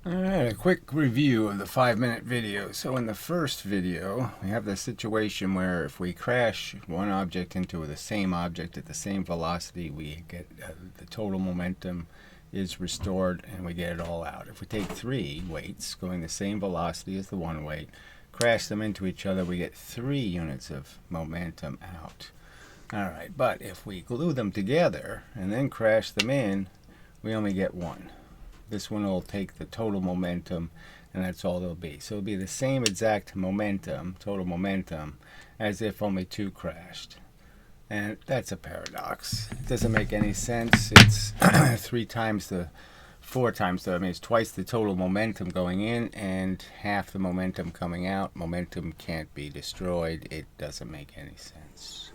Alright, a quick review of the 5-minute video. So in the first video, we have the situation where if we crash one object into the same object at the same velocity, we get the total momentum is restored and we get it all out. If we take 3 weights going the same velocity as the one weight, crash them into each other, we get 3 units of momentum out. Alright, but if we glue them together and then crash them in, we only get 1. This one will take the total momentum, and that's all there'll be. So it'll be the same exact momentum, total momentum, as if only 2 crashed. And that's a paradox. It doesn't make any sense. It's 4 times I mean, it's twice the total momentum going in and half the momentum coming out. Momentum can't be destroyed. It doesn't make any sense.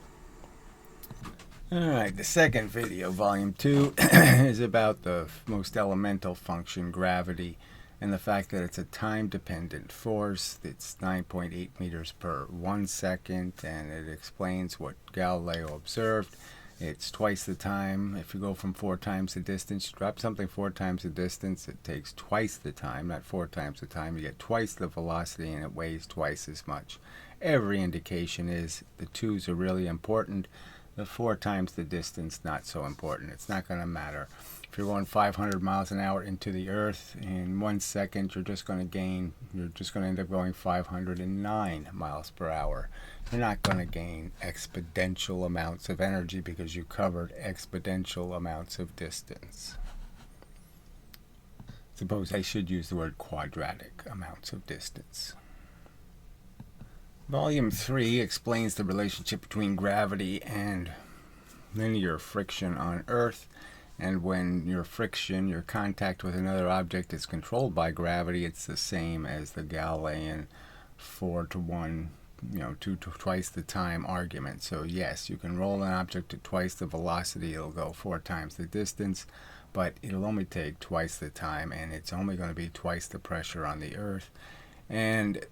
Alright, the second video, volume 2, is about the most elemental function, gravity, and the fact that it's a time-dependent force. It's 9.8 meters per 1 second, and it explains what Galileo observed. It's twice the time. If you go from 4 times the distance, drop something 4 times the distance, it takes twice the time, not 4 times the time. You get twice the velocity, and it weighs twice as much. Every indication is the 2's are really important. The 4 times the distance, not so important. It's not going to matter. If you're going 500 miles an hour into the earth, in 1 second you're just going to end up going 509 miles per hour. You're not going to gain exponential amounts of energy because you covered exponential amounts of distance. Suppose I should use the word quadratic amounts of distance. Volume 3 explains the relationship between gravity and linear friction on Earth. And when your friction, your contact with another object is controlled by gravity, it's the same as the Galilean 4 to 1, twice the time argument. So yes, you can roll an object at twice the velocity, it'll go 4 times the distance, but it'll only take twice the time, and it's only going to be twice the pressure on the Earth. And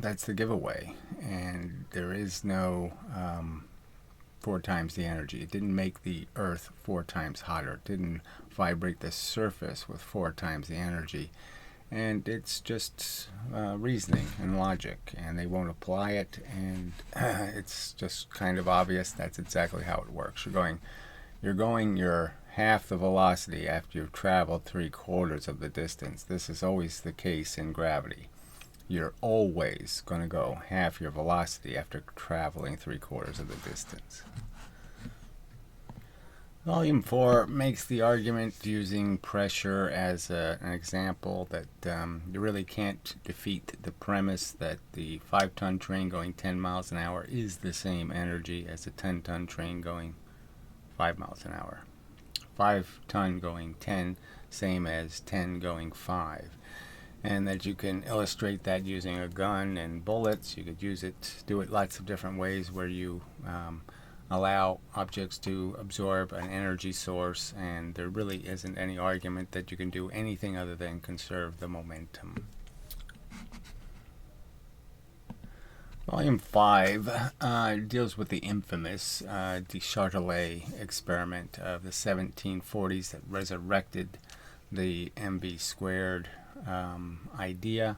that's the giveaway. And there is no 4 times the energy. It didn't make the Earth 4 times hotter. It didn't vibrate the surface with 4 times the energy. And it's just reasoning and logic, and they won't apply it. And it's just kind of obvious that's exactly how it works. You're going your half the velocity after you've traveled 3/4 of the distance. This is always the case in gravity. You're always going to go half your velocity after traveling 3/4 of the distance. Volume 4 makes the argument using pressure as an example that you really can't defeat the premise that the 5-ton train going 10 miles an hour is the same energy as a 10-ton train going 5 miles an hour. 5-ton going 10, same as 10 going 5. And that you can illustrate that using a gun and bullets. You could do it lots of different ways where you allow objects to absorb an energy source, and there really isn't any argument that you can do anything other than conserve the momentum. Volume 5 deals with the infamous de Châtelet experiment of the 1740s that resurrected the mv squared idea,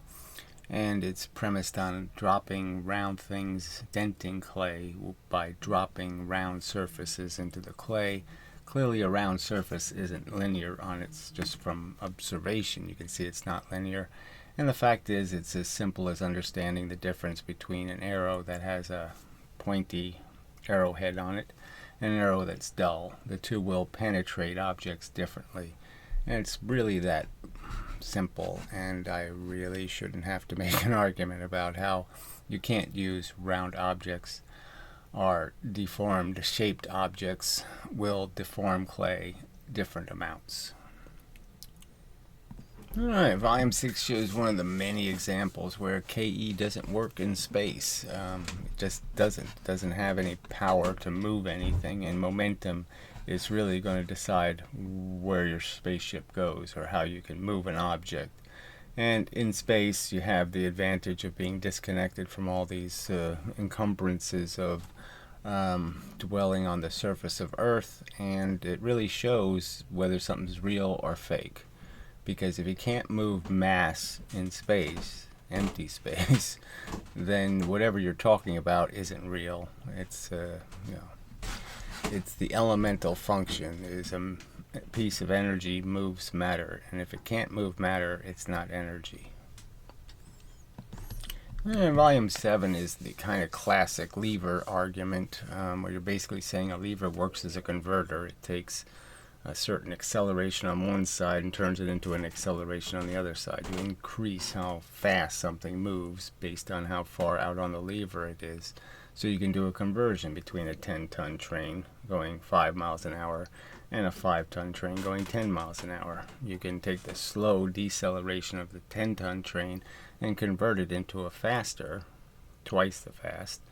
and it's premised on dropping round things, denting clay by dropping round surfaces into the clay. Clearly a round surface isn't linear on its, just from observation you can see it's not linear, and the fact is it's as simple as understanding the difference between an arrow that has a pointy arrowhead on it and an arrow that's dull. The two will penetrate objects differently, and it's really that simple, and I really shouldn't have to make an argument about how you can't use round objects or deformed shaped objects will deform clay different amounts. Alright, volume 6 shows one of the many examples where KE doesn't work in space. It just doesn't have any power to move anything, and momentum is really going to decide where your spaceship goes or how you can move an object. And in space you have the advantage of being disconnected from all these encumbrances of dwelling on the surface of Earth, and it really shows whether something's real or fake. Because if you can't move mass in space, empty space, then whatever you're talking about isn't real. It's it's the elemental function. Is a piece of energy moves matter, and if it can't move matter, it's not energy. And volume 7 is the kind of classic lever argument, where you're basically saying a lever works as a converter. It takes a certain acceleration on one side and turns it into an acceleration on the other side. You increase how fast something moves based on how far out on the lever it is. So you can do a conversion between a 10-ton train going 5 miles an hour and a 5-ton train going 10 miles an hour. You can take the slow deceleration of the 10-ton train and convert it into a faster, twice the fast,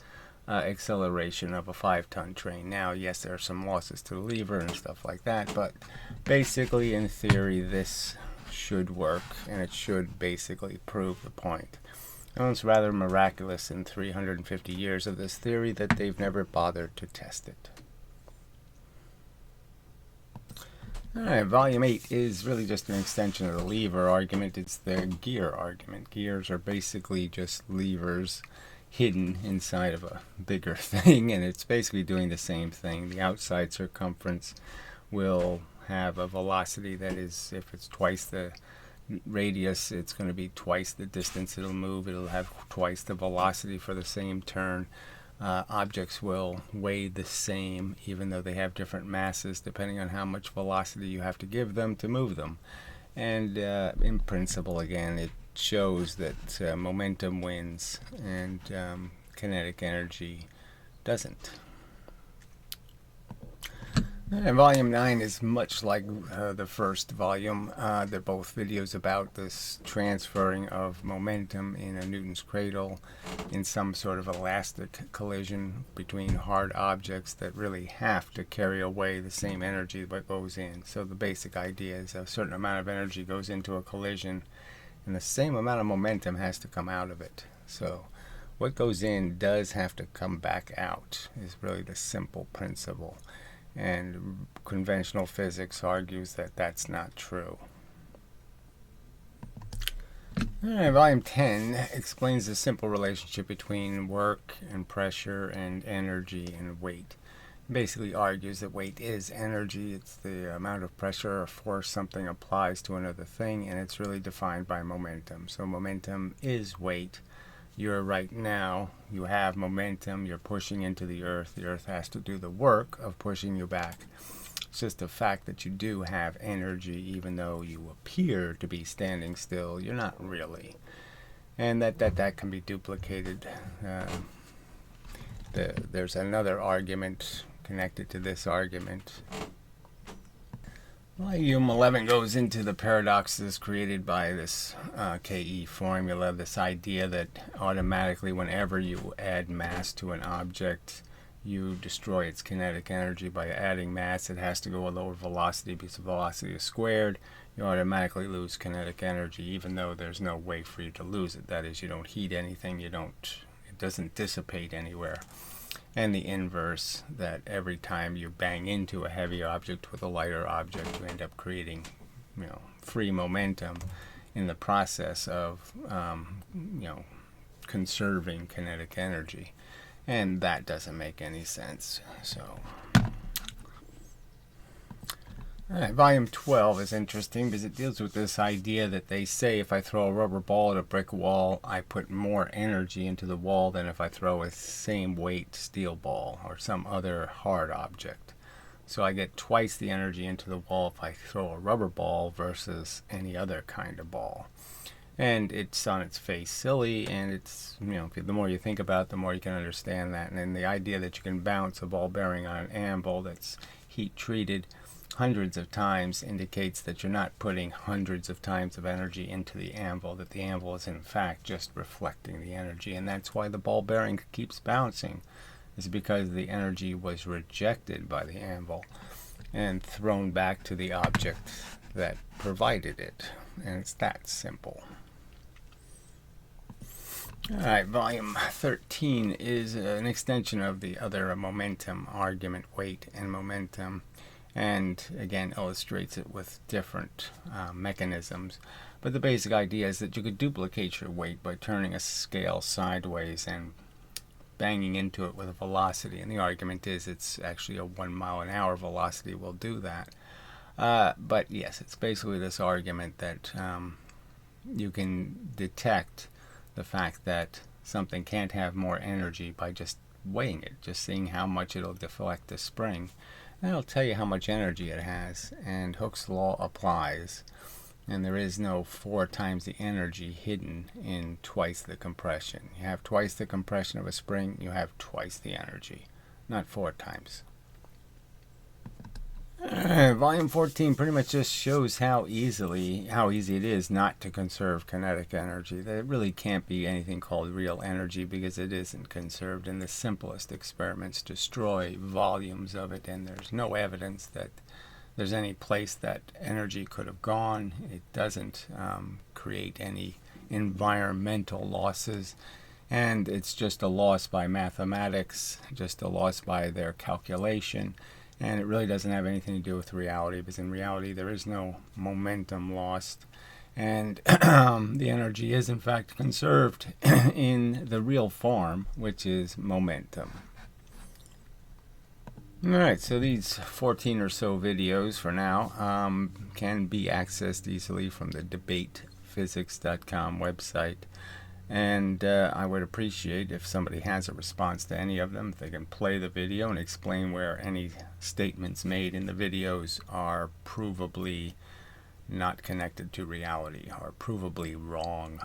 acceleration of a 5-ton train. Now, yes, there are some losses to the lever and stuff like that, but basically, in theory, this should work, and it should basically prove the point. And it's rather miraculous in 350 years of this theory that they've never bothered to test it. Alright, volume 8 is really just an extension of the lever argument. It's the gear argument. Gears are basically just levers hidden inside of a bigger thing, and it's basically doing the same thing. The outside circumference will have a velocity that is, if it's twice the radius, it's going to be twice the distance it'll move. It'll have twice the velocity for the same turn. Objects will weigh the same, even though they have different masses, depending on how much velocity you have to give them to move them. And in principle, again, it shows that momentum wins and kinetic energy doesn't. And volume 9 is much like the first volume. They're both videos about this transferring of momentum in a Newton's cradle in some sort of elastic collision between hard objects that really have to carry away the same energy that goes in. So the basic idea is a certain amount of energy goes into a collision and the same amount of momentum has to come out of it. So what goes in does have to come back out is really the simple principle. And conventional physics argues that that's not true. Alright, volume 10 explains the simple relationship between work and pressure and energy and weight. Basically argues that weight is energy. It's the amount of pressure or force something applies to another thing, and it's really defined by momentum. So momentum is weight. You're right now, you have momentum, you're pushing into the earth has to do the work of pushing you back. It's just the fact that you do have energy, even though you appear to be standing still, you're not really. And that can be duplicated. There's another argument connected to this argument. Volume 11 goes into the paradoxes created by this KE formula, this idea that automatically whenever you add mass to an object, you destroy its kinetic energy. By adding mass, it has to go a lower velocity because the velocity is squared. You automatically lose kinetic energy, even though there's no way for you to lose it. That is, you don't heat anything, it doesn't dissipate anywhere. And the inverse, that every time you bang into a heavy object with a lighter object, you end up creating, free momentum in the process of, conserving kinetic energy. And that doesn't make any sense. So, alright, volume 12 is interesting because it deals with this idea that they say if I throw a rubber ball at a brick wall, I put more energy into the wall than if I throw a same weight steel ball or some other hard object. So I get twice the energy into the wall if I throw a rubber ball versus any other kind of ball. And it's on its face silly, and it's, the more you think about it, the more you can understand that. And then the idea that you can bounce a ball bearing on an anvil that's heat treated hundreds of times indicates that you're not putting hundreds of times of energy into the anvil, that the anvil is in fact just reflecting the energy. And that's why the ball bearing keeps bouncing, is because the energy was rejected by the anvil and thrown back to the object that provided it. And it's that simple. Alright, volume 13 is an extension of the other momentum argument, weight and momentum. and again illustrates it with different mechanisms. But the basic idea is that you could duplicate your weight by turning a scale sideways and banging into it with a velocity, and the argument is it's actually a 1 mile an hour velocity will do that. But yes, it's basically this argument that you can detect the fact that something can't have more energy by just weighing it, just seeing how much it'll deflect the spring. And it'll tell you how much energy it has, and Hooke's law applies. And there is no 4 times the energy hidden in twice the compression. You have twice the compression of a spring, you have twice the energy, not 4 times. Volume 14 pretty much just shows how easy it is not to conserve kinetic energy. There really can't be anything called real energy because it isn't conserved, and the simplest experiments destroy volumes of it, and there's no evidence that there's any place that energy could have gone. It doesn't create any environmental losses, and it's just a loss by mathematics, just a loss by their calculation, and it really doesn't have anything to do with reality, because in reality there is no momentum lost, and the energy is in fact conserved in the real form, which is momentum. Alright, so these 14 or so videos for now can be accessed easily from the debatephysics.com website, and I would appreciate if somebody has a response to any of them, if they can play the video and explain where any statements made in the videos are provably not connected to reality, or provably wrong,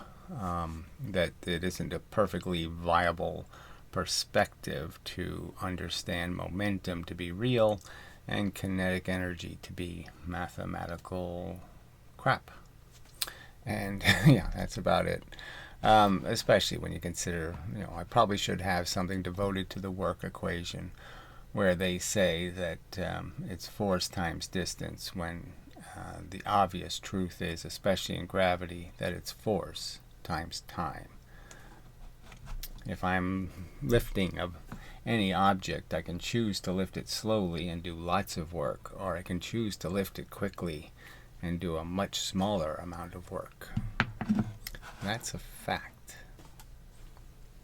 that it isn't a perfectly viable perspective to understand momentum to be real and kinetic energy to be mathematical crap. And yeah, that's about it. Especially when you consider, I probably should have something devoted to the work equation where they say that it's force times distance, when the obvious truth is, especially in gravity, that it's force times time. If I'm lifting any object, I can choose to lift it slowly and do lots of work, or I can choose to lift it quickly and do a much smaller amount of work. That's a fact.